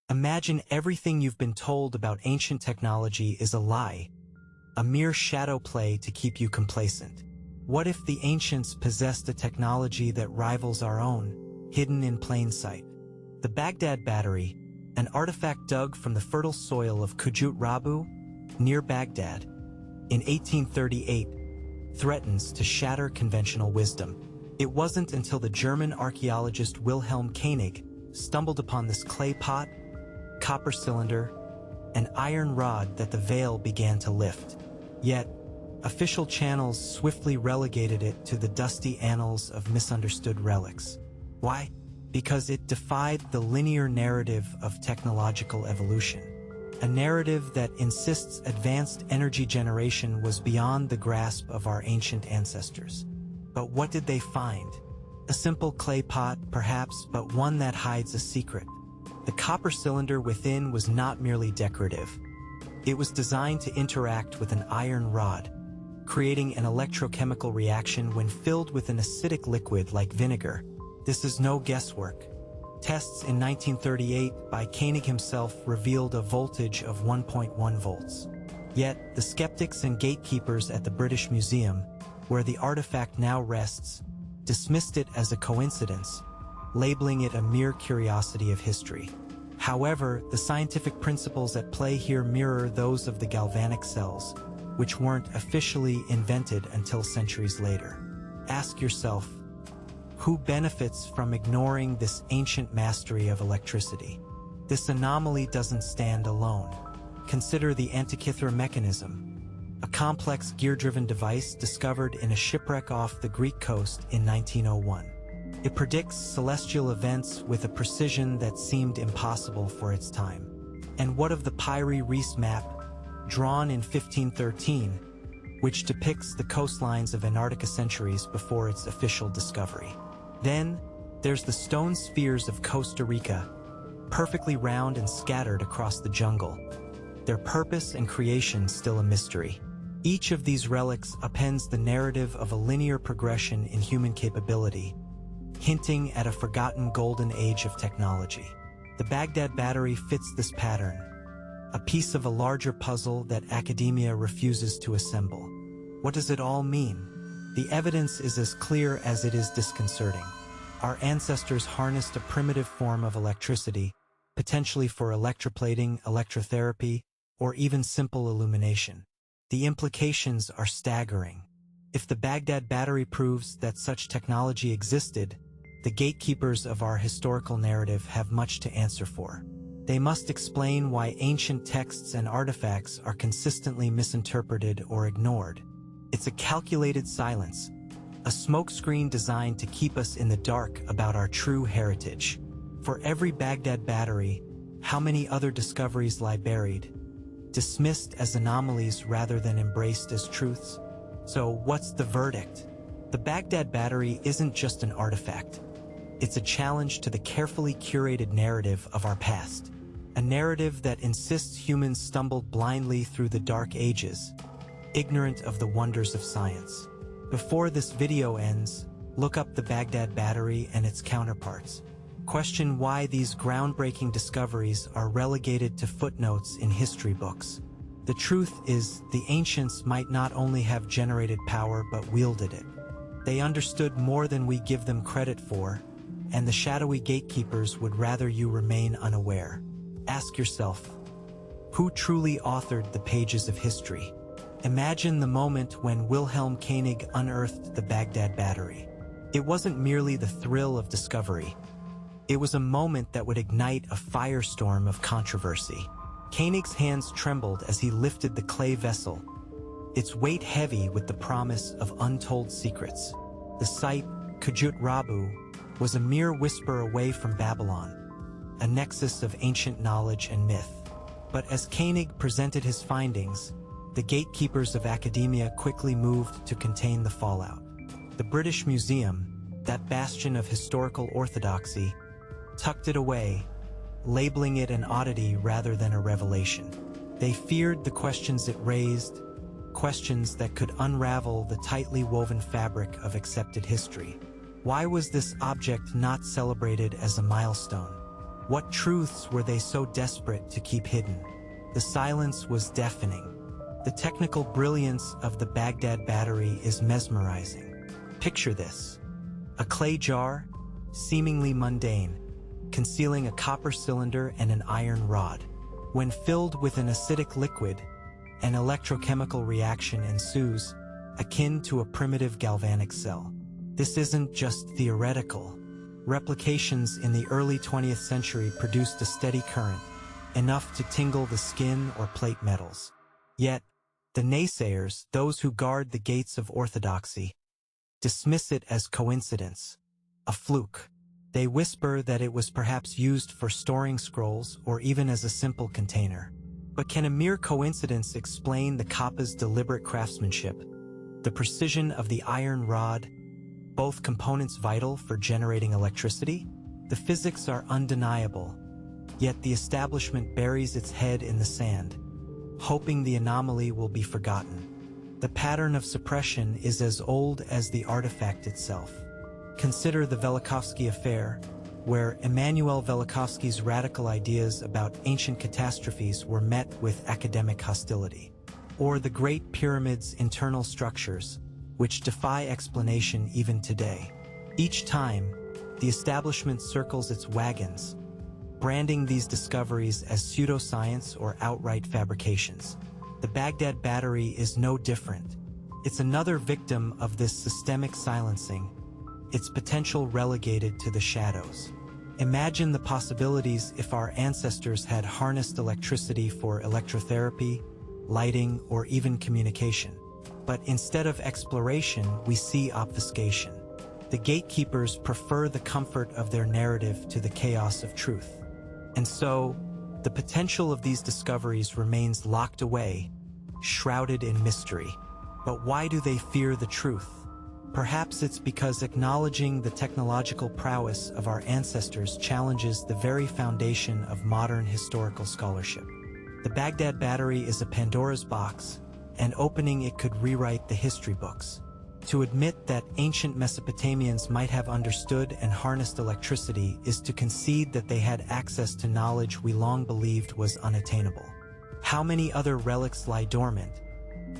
Imagine everything you've been told about ancient technology is a lie, a mere shadow play to keep you complacent. What if the ancients possessed a technology that rivals our own, hidden in plain sight? The Baghdad Battery, an artifact dug from the fertile soil of Qujut Rabu, near Baghdad, in 1838, threatens to shatter conventional wisdom. It wasn't until the German archaeologist Wilhelm Koenig stumbled upon this clay pot, copper cylinder, and iron rod that the veil began to lift. Yet, official channels swiftly relegated it to the dusty annals of misunderstood relics. Why? Because it defied the linear narrative of technological evolution. A narrative that insists advanced energy generation was beyond the grasp of our ancient ancestors. But what did they find? A simple clay pot, perhaps, but one that hides a secret. The copper cylinder within was not merely decorative. It was designed to interact with an iron rod, creating an electrochemical reaction when filled with an acidic liquid like vinegar. This is no guesswork. Tests in 1938 by Koenig himself revealed a voltage of 1.1 volts. Yet, the skeptics and gatekeepers at the British Museum, where the artifact now rests, dismissed it as a coincidence, labeling it a mere curiosity of history. However, the scientific principles at play here mirror those of the galvanic cells, which weren't officially invented until centuries later. Ask yourself, who benefits from ignoring this ancient mastery of electricity? This anomaly doesn't stand alone. Consider the Antikythera mechanism, a complex gear-driven device discovered in a shipwreck off the Greek coast in 1901. It predicts celestial events with a precision that seemed impossible for its time. And what of the Piri-Reis map, drawn in 1513, which depicts the coastlines of Antarctica centuries before its official discovery? Then, there's the stone spheres of Costa Rica, perfectly round and scattered across the jungle, their purpose and creation still a mystery. Each of these relics appends the narrative of a linear progression in human capability, hinting at a forgotten golden age of technology. The Baghdad Battery fits this pattern, a piece of a larger puzzle that academia refuses to assemble. What does it all mean? The evidence is as clear as it is disconcerting. Our ancestors harnessed a primitive form of electricity, potentially for electroplating, electrotherapy, or even simple illumination. The implications are staggering. If the Baghdad Battery proves that such technology existed, the gatekeepers of our historical narrative have much to answer for. They must explain why ancient texts and artifacts are consistently misinterpreted or ignored. It's a calculated silence, a smokescreen designed to keep us in the dark about our true heritage. For every Baghdad Battery, how many other discoveries lie buried, dismissed as anomalies rather than embraced as truths? So what's the verdict? The Baghdad Battery isn't just an artifact. It's a challenge to the carefully curated narrative of our past. A narrative that insists humans stumbled blindly through the dark ages, ignorant of the wonders of science. Before this video ends, look up the Baghdad Battery and its counterparts. Question why these groundbreaking discoveries are relegated to footnotes in history books. The truth is, the ancients might not only have generated power but wielded it. They understood more than we give them credit for, and the shadowy gatekeepers would rather you remain unaware. Ask yourself, who truly authored the pages of history? Imagine the moment when Wilhelm Koenig unearthed the Baghdad Battery. It wasn't merely the thrill of discovery. It was a moment that would ignite a firestorm of controversy. Koenig's hands trembled as he lifted the clay vessel, its weight heavy with the promise of untold secrets. The site, Qujut Rabu, was a mere whisper away from Babylon, a nexus of ancient knowledge and myth. But as Koenig presented his findings, the gatekeepers of academia quickly moved to contain the fallout. The British Museum, that bastion of historical orthodoxy, tucked it away, labeling it an oddity rather than a revelation. They feared the questions it raised, questions that could unravel the tightly woven fabric of accepted history. Why was this object not celebrated as a milestone? What truths were they so desperate to keep hidden? The silence was deafening. The technical brilliance of the Baghdad Battery is mesmerizing. Picture this: a clay jar, seemingly mundane, concealing a copper cylinder and an iron rod. When filled with an acidic liquid, an electrochemical reaction ensues, akin to a primitive galvanic cell. This isn't just theoretical. Replications in the early 20th century produced a steady current, enough to tingle the skin or plate metals. Yet, the naysayers, those who guard the gates of orthodoxy, dismiss it as coincidence, a fluke. They whisper that it was perhaps used for storing scrolls or even as a simple container. But can a mere coincidence explain the copper's deliberate craftsmanship, the precision of the iron rod, both components vital for generating electricity? The physics are undeniable, yet the establishment buries its head in the sand, hoping the anomaly will be forgotten. The pattern of suppression is as old as the artifact itself. Consider the Velikovsky affair, where Immanuel Velikovsky's radical ideas about ancient catastrophes were met with academic hostility. Or the Great Pyramid's internal structures, which defy explanation even today. Each time, the establishment circles its wagons, branding these discoveries as pseudoscience or outright fabrications. The Baghdad Battery is no different. It's another victim of this systemic silencing, its potential relegated to the shadows. Imagine the possibilities if our ancestors had harnessed electricity for electrotherapy, lighting, or even communication. But instead of exploration, we see obfuscation. The gatekeepers prefer the comfort of their narrative to the chaos of truth. And so, the potential of these discoveries remains locked away, shrouded in mystery. But why do they fear the truth? Perhaps it's because acknowledging the technological prowess of our ancestors challenges the very foundation of modern historical scholarship. The Baghdad Battery is a Pandora's box, and opening it could rewrite the history books. To admit that ancient Mesopotamians might have understood and harnessed electricity is to concede that they had access to knowledge we long believed was unattainable. How many other relics lie dormant,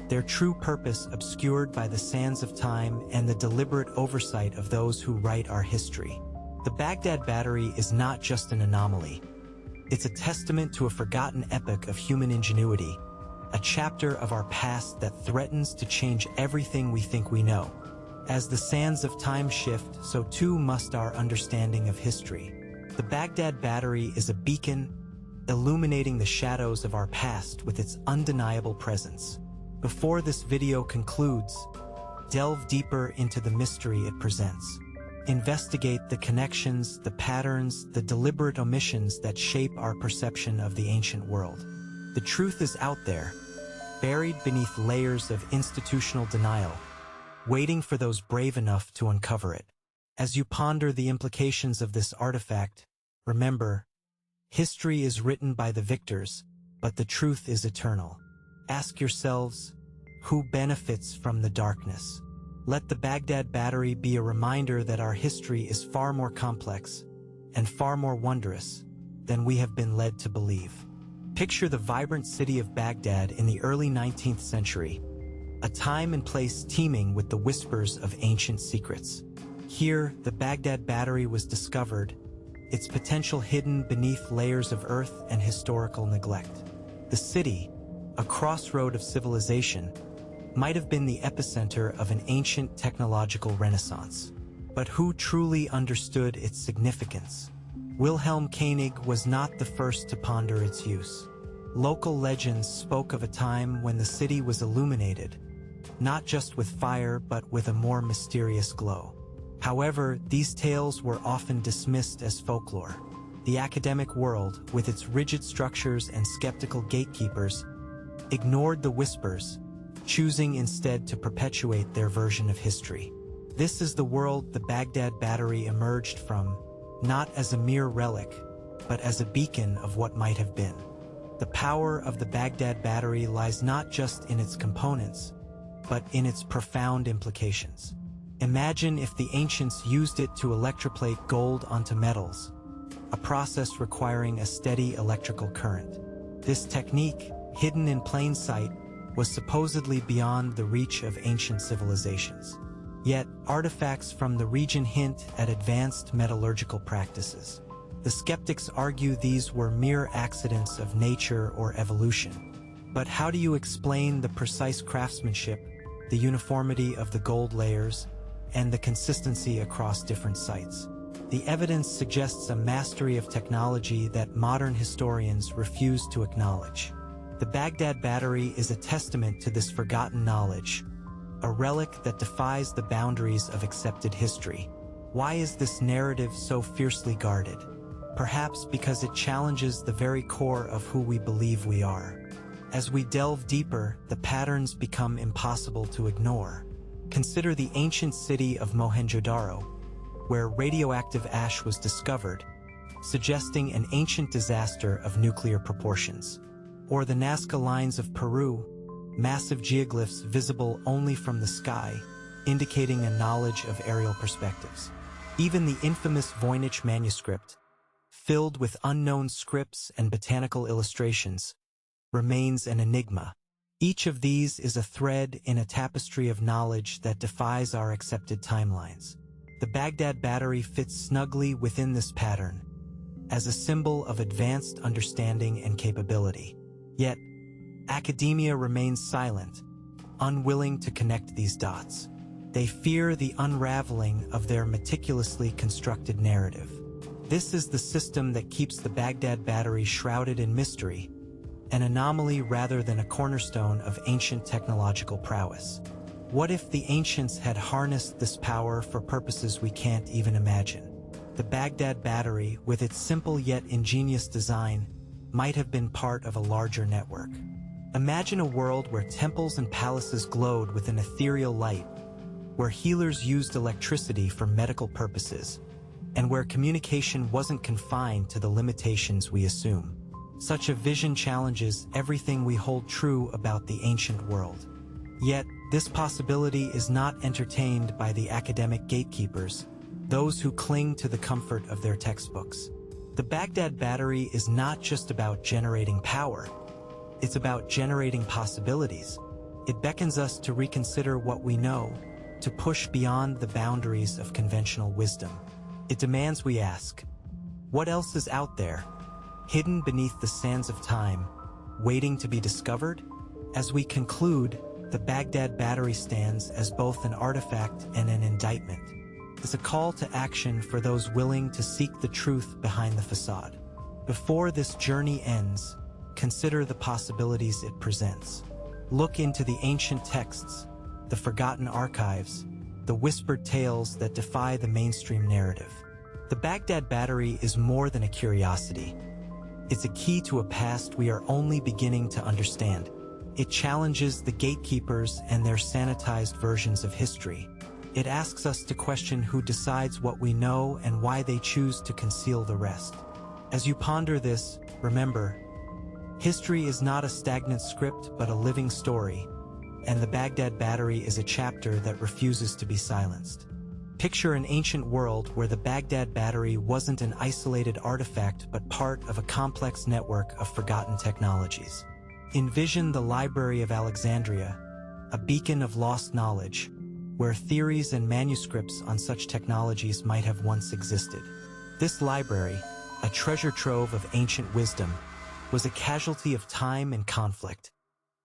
their true purpose obscured by the sands of time and the deliberate oversight of those who write our history? The Baghdad Battery is not just an anomaly. It's a testament to a forgotten epoch of human ingenuity, a chapter of our past that threatens to change everything we think we know. As the sands of time shift, so too must our understanding of history. The Baghdad Battery is a beacon, illuminating the shadows of our past with its undeniable presence. Before this video concludes, delve deeper into the mystery it presents. Investigate the connections, the patterns, the deliberate omissions that shape our perception of the ancient world. The truth is out there, buried beneath layers of institutional denial, waiting for those brave enough to uncover it. As you ponder the implications of this artifact, remember, history is written by the victors, but the truth is eternal. Ask yourselves, who benefits from the darkness? Let the Baghdad Battery be a reminder that our history is far more complex and far more wondrous than we have been led to believe. Picture the vibrant city of Baghdad in the early 19th century, a time and place teeming with the whispers of ancient secrets. Here, the Baghdad Battery was discovered, its potential hidden beneath layers of earth and historical neglect. The city, a crossroad of civilization, might have been the epicenter of an ancient technological renaissance. But who truly understood its significance? Wilhelm Koenig was not the first to ponder its use. Local legends spoke of a time when the city was illuminated, not just with fire but with a more mysterious glow. However, these tales were often dismissed as folklore. The academic world, with its rigid structures and skeptical gatekeepers, ignored the whispers, choosing instead to perpetuate their version of history. This is the world the Baghdad Battery emerged from, not as a mere relic, but as a beacon of what might have been. The power of the Baghdad Battery lies not just in its components, but in its profound implications. Imagine if the ancients used it to electroplate gold onto metals, a process requiring a steady electrical current. This technique, hidden in plain sight, was supposedly beyond the reach of ancient civilizations. Yet, artifacts from the region hint at advanced metallurgical practices. The skeptics argue these were mere accidents of nature or evolution. But how do you explain the precise craftsmanship, the uniformity of the gold layers, and the consistency across different sites? The evidence suggests a mastery of technology that modern historians refuse to acknowledge. The Baghdad Battery is a testament to this forgotten knowledge, a relic that defies the boundaries of accepted history. Why is this narrative so fiercely guarded? Perhaps because it challenges the very core of who we believe we are. As we delve deeper, the patterns become impossible to ignore. Consider the ancient city of Mohenjo-Daro, where radioactive ash was discovered, suggesting an ancient disaster of nuclear proportions. Or the Nazca lines of Peru, massive geoglyphs visible only from the sky, indicating a knowledge of aerial perspectives. Even the infamous Voynich manuscript, filled with unknown scripts and botanical illustrations, remains an enigma. Each of these is a thread in a tapestry of knowledge that defies our accepted timelines. The Baghdad Battery fits snugly within this pattern, as a symbol of advanced understanding and capability. Yet, academia remains silent, unwilling to connect these dots. They fear the unraveling of their meticulously constructed narrative. This is the system that keeps the Baghdad Battery shrouded in mystery, an anomaly rather than a cornerstone of ancient technological prowess. What if the ancients had harnessed this power for purposes we can't even imagine? The Baghdad Battery, with its simple yet ingenious design, might have been part of a larger network. Imagine a world where temples and palaces glowed with an ethereal light, where healers used electricity for medical purposes, and where communication wasn't confined to the limitations we assume. Such a vision challenges everything we hold true about the ancient world. Yet, this possibility is not entertained by the academic gatekeepers, those who cling to the comfort of their textbooks. The Baghdad Battery is not just about generating power, it's about generating possibilities. It beckons us to reconsider what we know, to push beyond the boundaries of conventional wisdom. It demands we ask, what else is out there, hidden beneath the sands of time, waiting to be discovered? As we conclude, the Baghdad Battery stands as both an artifact and an indictment. It's a call to action for those willing to seek the truth behind the facade. Before this journey ends, consider the possibilities it presents. Look into the ancient texts, the forgotten archives, the whispered tales that defy the mainstream narrative. The Baghdad Battery is more than a curiosity. It's a key to a past we are only beginning to understand. It challenges the gatekeepers and their sanitized versions of history. It asks us to question who decides what we know and why they choose to conceal the rest. As you ponder this, remember, history is not a stagnant script but a living story, and the Baghdad Battery is a chapter that refuses to be silenced. Picture an ancient world where the Baghdad Battery wasn't an isolated artifact but part of a complex network of forgotten technologies. Envision the Library of Alexandria, a beacon of lost knowledge, where theories and manuscripts on such technologies might have once existed. This library, a treasure trove of ancient wisdom, was a casualty of time and conflict,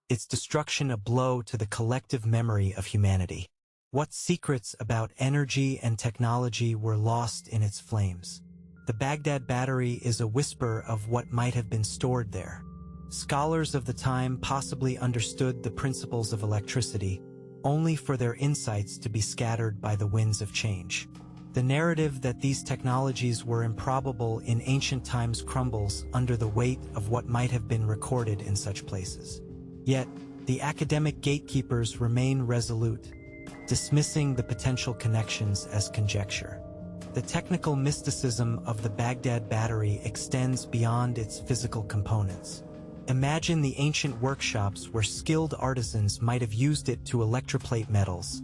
its destruction a blow to the collective memory of humanity. What secrets about energy and technology were lost in its flames? The Baghdad Battery is a whisper of what might have been stored there. Scholars of the time possibly understood the principles of electricity, only for their insights to be scattered by the winds of change. The narrative that these technologies were improbable in ancient times crumbles under the weight of what might have been recorded in such places. Yet, the academic gatekeepers remain resolute, dismissing the potential connections as conjecture. The technical mysticism of the Baghdad Battery extends beyond its physical components. Imagine the ancient workshops where skilled artisans might have used it to electroplate metals,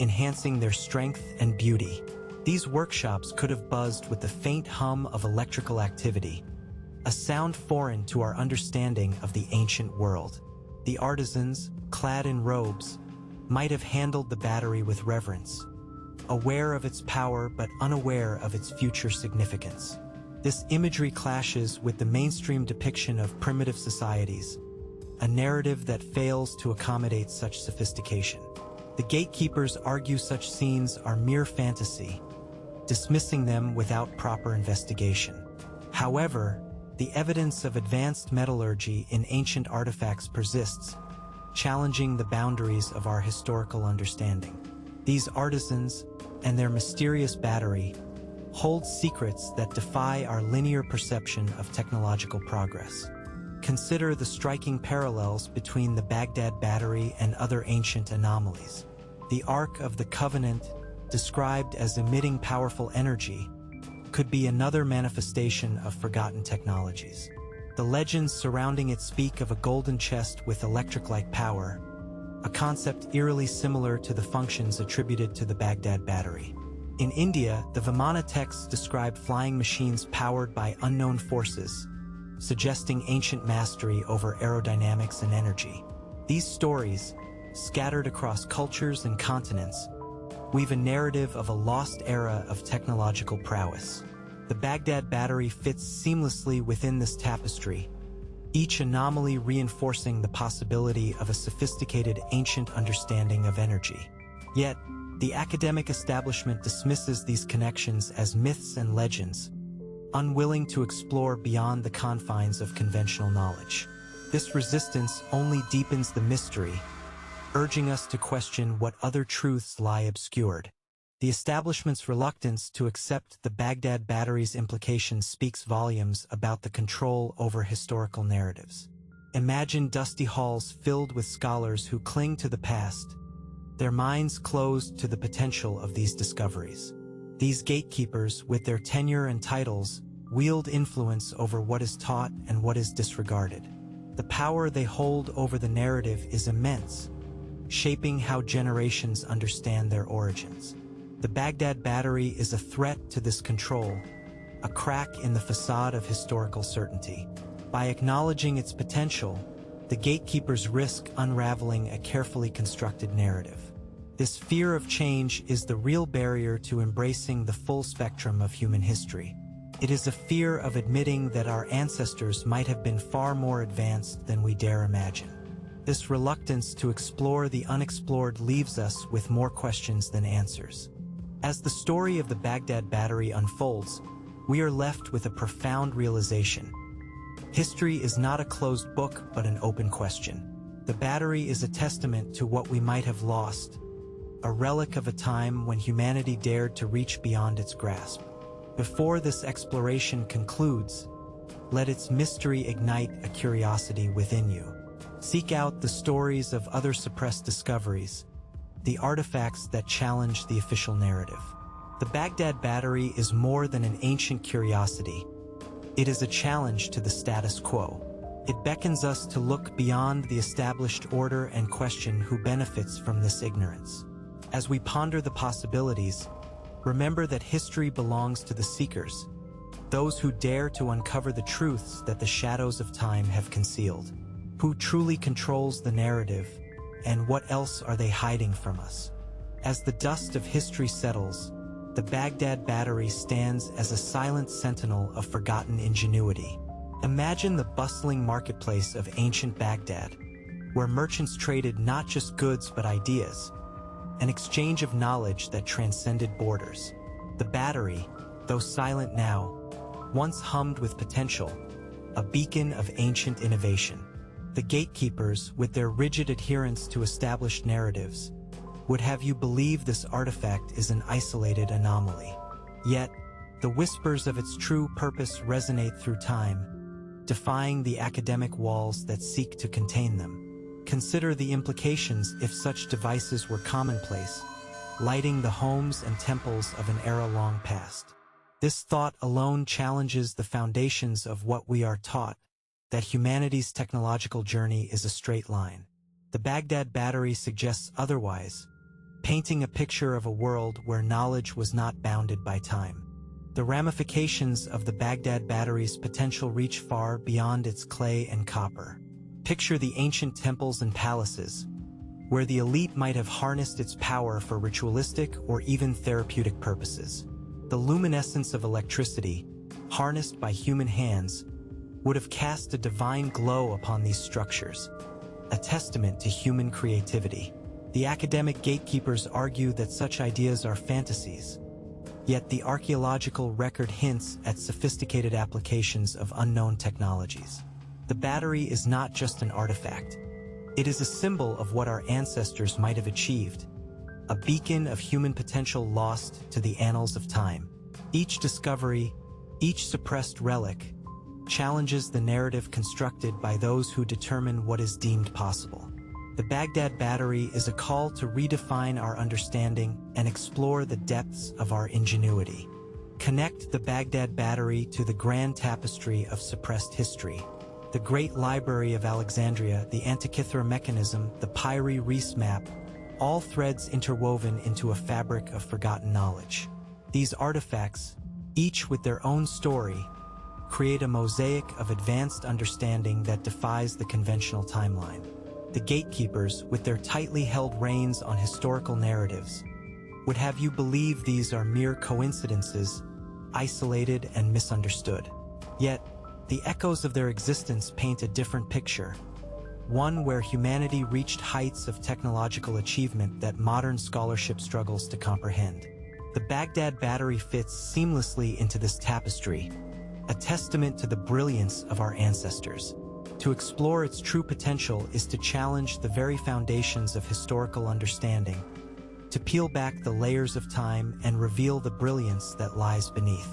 enhancing their strength and beauty. These workshops could have buzzed with the faint hum of electrical activity, a sound foreign to our understanding of the ancient world. The artisans, clad in robes, might have handled the battery with reverence, aware of its power but unaware of its future significance. This imagery clashes with the mainstream depiction of primitive societies, a narrative that fails to accommodate such sophistication. The gatekeepers argue such scenes are mere fantasy, dismissing them without proper investigation. However, the evidence of advanced metallurgy in ancient artifacts persists, challenging the boundaries of our historical understanding. These artisans, and their mysterious battery, hold secrets that defy our linear perception of technological progress. Consider the striking parallels between the Baghdad Battery and other ancient anomalies. The Ark of the Covenant, described as emitting powerful energy, could be another manifestation of forgotten technologies. The legends surrounding it speak of a golden chest with electric-like power, a concept eerily similar to the functions attributed to the Baghdad Battery. In India, the Vimana texts describe flying machines powered by unknown forces, suggesting ancient mastery over aerodynamics and energy. These stories, scattered across cultures and continents, weave a narrative of a lost era of technological prowess. The Baghdad Battery fits seamlessly within this tapestry, each anomaly reinforcing the possibility of a sophisticated ancient understanding of energy. Yet, the academic establishment dismisses these connections as myths and legends, unwilling to explore beyond the confines of conventional knowledge. This resistance only deepens the mystery, urging us to question what other truths lie obscured. The establishment's reluctance to accept the Baghdad Battery's implications speaks volumes about the control over historical narratives. Imagine dusty halls filled with scholars who cling to the past, their minds closed to the potential of these discoveries. These gatekeepers, with their tenure and titles, wield influence over what is taught and what is disregarded. The power they hold over the narrative is immense, shaping how generations understand their origins. The Baghdad Battery is a threat to this control, a crack in the facade of historical certainty. By acknowledging its potential, the gatekeepers risk unraveling a carefully constructed narrative. This fear of change is the real barrier to embracing the full spectrum of human history. It is a fear of admitting that our ancestors might have been far more advanced than we dare imagine. This reluctance to explore the unexplored leaves us with more questions than answers. As the story of the Baghdad Battery unfolds, we are left with a profound realization. History is not a closed book, but an open question. The battery is a testament to what we might have lost, a relic of a time when humanity dared to reach beyond its grasp. Before this exploration concludes, let its mystery ignite a curiosity within you. Seek out the stories of other suppressed discoveries, the artifacts that challenge the official narrative. The Baghdad Battery is more than an ancient curiosity. It is a challenge to the status quo. It beckons us to look beyond the established order and question who benefits from this ignorance. As we ponder the possibilities, remember that history belongs to the seekers, those who dare to uncover the truths that the shadows of time have concealed. Who truly controls the narrative, and what else are they hiding from us? As the dust of history settles, the Baghdad Battery stands as a silent sentinel of forgotten ingenuity. Imagine the bustling marketplace of ancient Baghdad, where merchants traded not just goods but ideas, an exchange of knowledge that transcended borders. The battery, though silent now, once hummed with potential, a beacon of ancient innovation. The gatekeepers, with their rigid adherence to established narratives, would have you believe this artifact is an isolated anomaly. Yet, the whispers of its true purpose resonate through time, defying the academic walls that seek to contain them. Consider the implications if such devices were commonplace, lighting the homes and temples of an era long past. This thought alone challenges the foundations of what we are taught, that humanity's technological journey is a straight line. The Baghdad Battery suggests otherwise, painting a picture of a world where knowledge was not bounded by time. The ramifications of the Baghdad Battery's potential reach far beyond its clay and copper. Picture the ancient temples and palaces, where the elite might have harnessed its power for ritualistic or even therapeutic purposes. The luminescence of electricity, harnessed by human hands, would have cast a divine glow upon these structures, a testament to human creativity. The academic gatekeepers argue that such ideas are fantasies, yet the archaeological record hints at sophisticated applications of unknown technologies. The battery is not just an artifact. It is a symbol of what our ancestors might have achieved, a beacon of human potential lost to the annals of time. Each discovery, each suppressed relic, challenges the narrative constructed by those who determine what is deemed possible. The Baghdad Battery is a call to redefine our understanding and explore the depths of our ingenuity. Connect the Baghdad Battery to the grand tapestry of suppressed history, the Great Library of Alexandria, the Antikythera mechanism, the Pyre Reis map, all threads interwoven into a fabric of forgotten knowledge. These artifacts, each with their own story, create a mosaic of advanced understanding that defies the conventional timeline. The gatekeepers, with their tightly held reins on historical narratives, would have you believe these are mere coincidences, isolated and misunderstood. Yet, the echoes of their existence paint a different picture, one where humanity reached heights of technological achievement that modern scholarship struggles to comprehend. The Baghdad Battery fits seamlessly into this tapestry, a testament to the brilliance of our ancestors. To explore its true potential is to challenge the very foundations of historical understanding, to peel back the layers of time and reveal the brilliance that lies beneath.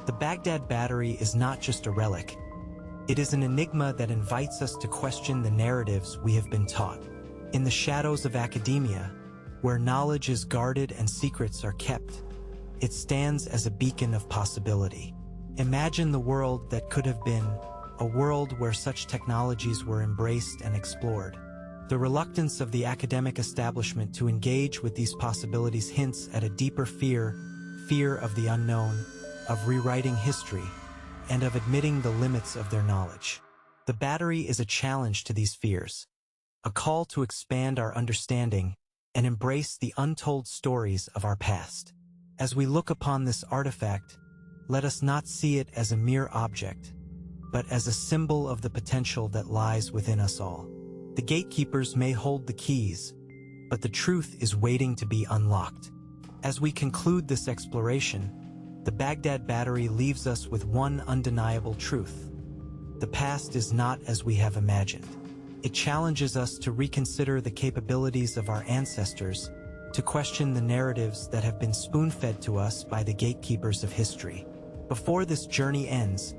The Baghdad Battery is not just a relic. It is an enigma that invites us to question the narratives we have been taught. In the shadows of academia, where knowledge is guarded and secrets are kept, it stands as a beacon of possibility. Imagine the world that could have been, a world where such technologies were embraced and explored. The reluctance of the academic establishment to engage with these possibilities hints at a deeper fear of the unknown, of rewriting history, and of admitting the limits of their knowledge. The battery is a challenge to these fears, a call to expand our understanding and embrace the untold stories of our past. As we look upon this artifact, let us not see it as a mere object, but as a symbol of the potential that lies within us all. The gatekeepers may hold the keys, but the truth is waiting to be unlocked. As we conclude this exploration, the Baghdad Battery leaves us with one undeniable truth. The past is not as we have imagined. It challenges us to reconsider the capabilities of our ancestors, to question the narratives that have been spoon-fed to us by the gatekeepers of history. Before this journey ends,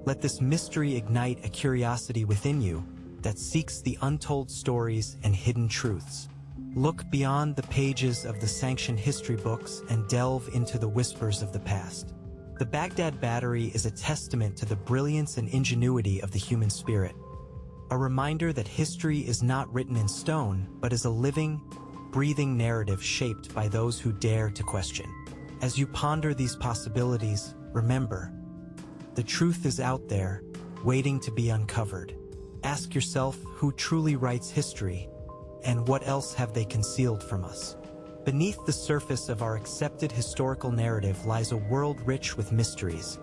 let this mystery ignite a curiosity within you that seeks the untold stories and hidden truths. Look beyond the pages of the sanctioned history books and delve into the whispers of the past. The Baghdad Battery is a testament to the brilliance and ingenuity of the human spirit, a reminder that history is not written in stone, but is a living, breathing narrative shaped by those who dare to question. As you ponder these possibilities, remember, the truth is out there, waiting to be uncovered. Ask yourself who truly writes history, and what else have they concealed from us? Beneath the surface of our accepted historical narrative lies a world rich with mysteries,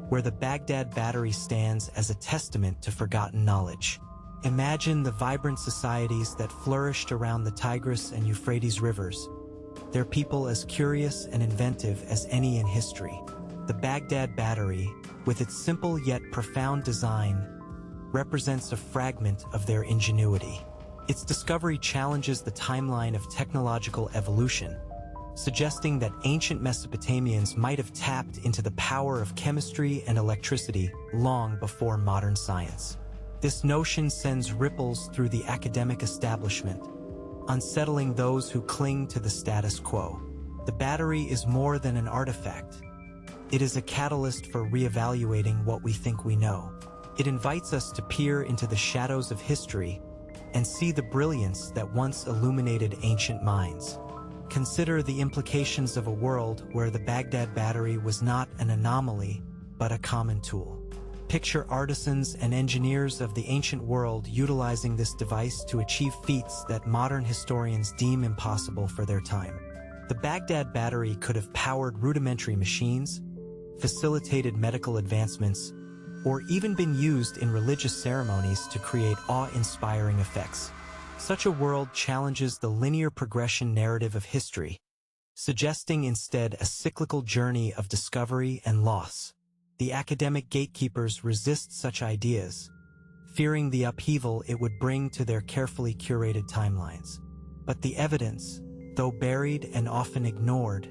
where the Baghdad Battery stands as a testament to forgotten knowledge. Imagine the vibrant societies that flourished around the Tigris and Euphrates rivers, their people as curious and inventive as any in history. The Baghdad Battery, with its simple yet profound design, represents a fragment of their ingenuity. Its discovery challenges the timeline of technological evolution, suggesting that ancient Mesopotamians might have tapped into the power of chemistry and electricity long before modern science. This notion sends ripples through the academic establishment, unsettling those who cling to the status quo. The battery is more than an artifact. It is a catalyst for reevaluating what we think we know. It invites us to peer into the shadows of history and see the brilliance that once illuminated ancient minds. Consider the implications of a world where the Baghdad Battery was not an anomaly, but a common tool. Picture artisans and engineers of the ancient world utilizing this device to achieve feats that modern historians deem impossible for their time. The Baghdad Battery could have powered rudimentary machines, facilitated medical advancements, or even been used in religious ceremonies to create awe-inspiring effects. Such a world challenges the linear progression narrative of history, suggesting instead a cyclical journey of discovery and loss. The academic gatekeepers resist such ideas, fearing the upheaval it would bring to their carefully curated timelines. But the evidence, though buried and often ignored,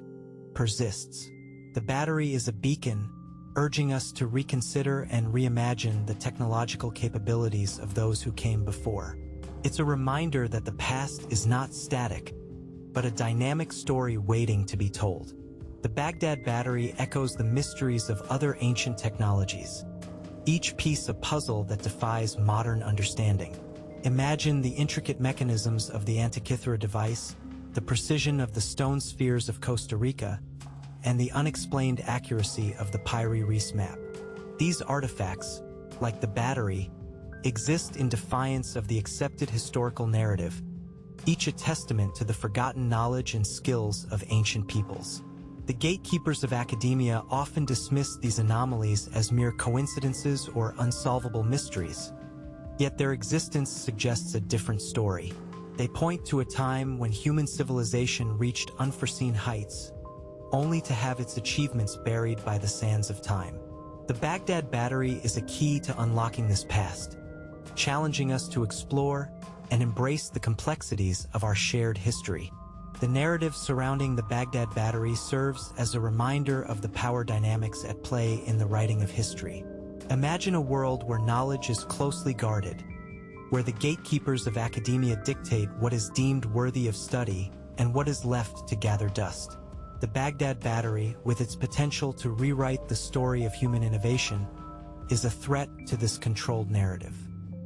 persists. The battery is a beacon, urging us to reconsider and reimagine the technological capabilities of those who came before. It's a reminder that the past is not static, but a dynamic story waiting to be told. The Baghdad Battery echoes the mysteries of other ancient technologies, each piece a puzzle that defies modern understanding. Imagine the intricate mechanisms of the Antikythera device, the precision of the stone spheres of Costa Rica, and the unexplained accuracy of the Pyre Reis map. These artifacts, like the battery, exist in defiance of the accepted historical narrative, each a testament to the forgotten knowledge and skills of ancient peoples. The gatekeepers of academia often dismiss these anomalies as mere coincidences or unsolvable mysteries, yet their existence suggests a different story. They point to a time when human civilization reached unforeseen heights, only to have its achievements buried by the sands of time. The Baghdad Battery is a key to unlocking this past, challenging us to explore and embrace the complexities of our shared history. The narrative surrounding the Baghdad Battery serves as a reminder of the power dynamics at play in the writing of history. Imagine a world where knowledge is closely guarded, where the gatekeepers of academia dictate what is deemed worthy of study and what is left to gather dust. The Baghdad Battery, with its potential to rewrite the story of human innovation, is a threat to this controlled narrative.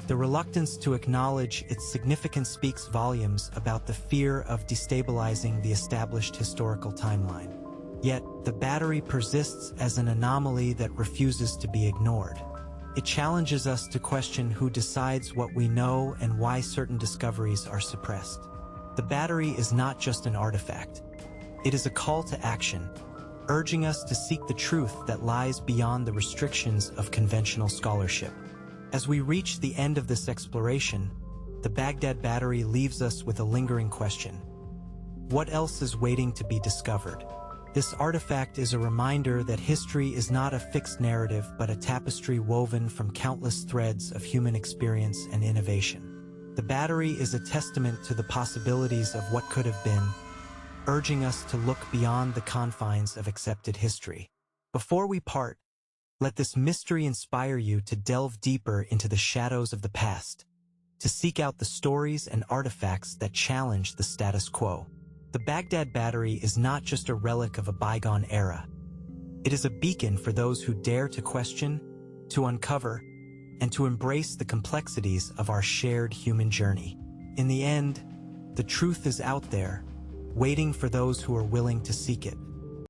The reluctance to acknowledge its significance speaks volumes about the fear of destabilizing the established historical timeline. Yet, the battery persists as an anomaly that refuses to be ignored. It challenges us to question who decides what we know and why certain discoveries are suppressed. The battery is not just an artifact. It is a call to action, urging us to seek the truth that lies beyond the restrictions of conventional scholarship. As we reach the end of this exploration, the Baghdad Battery leaves us with a lingering question. What else is waiting to be discovered? This artifact is a reminder that history is not a fixed narrative but a tapestry woven from countless threads of human experience and innovation. The battery is a testament to the possibilities of what could have been, urging us to look beyond the confines of accepted history. Before we part, let this mystery inspire you to delve deeper into the shadows of the past, to seek out the stories and artifacts that challenge the status quo. The Baghdad Battery is not just a relic of a bygone era. It is a beacon for those who dare to question, to uncover, and to embrace the complexities of our shared human journey. In the end, the truth is out there, waiting for those who are willing to seek it.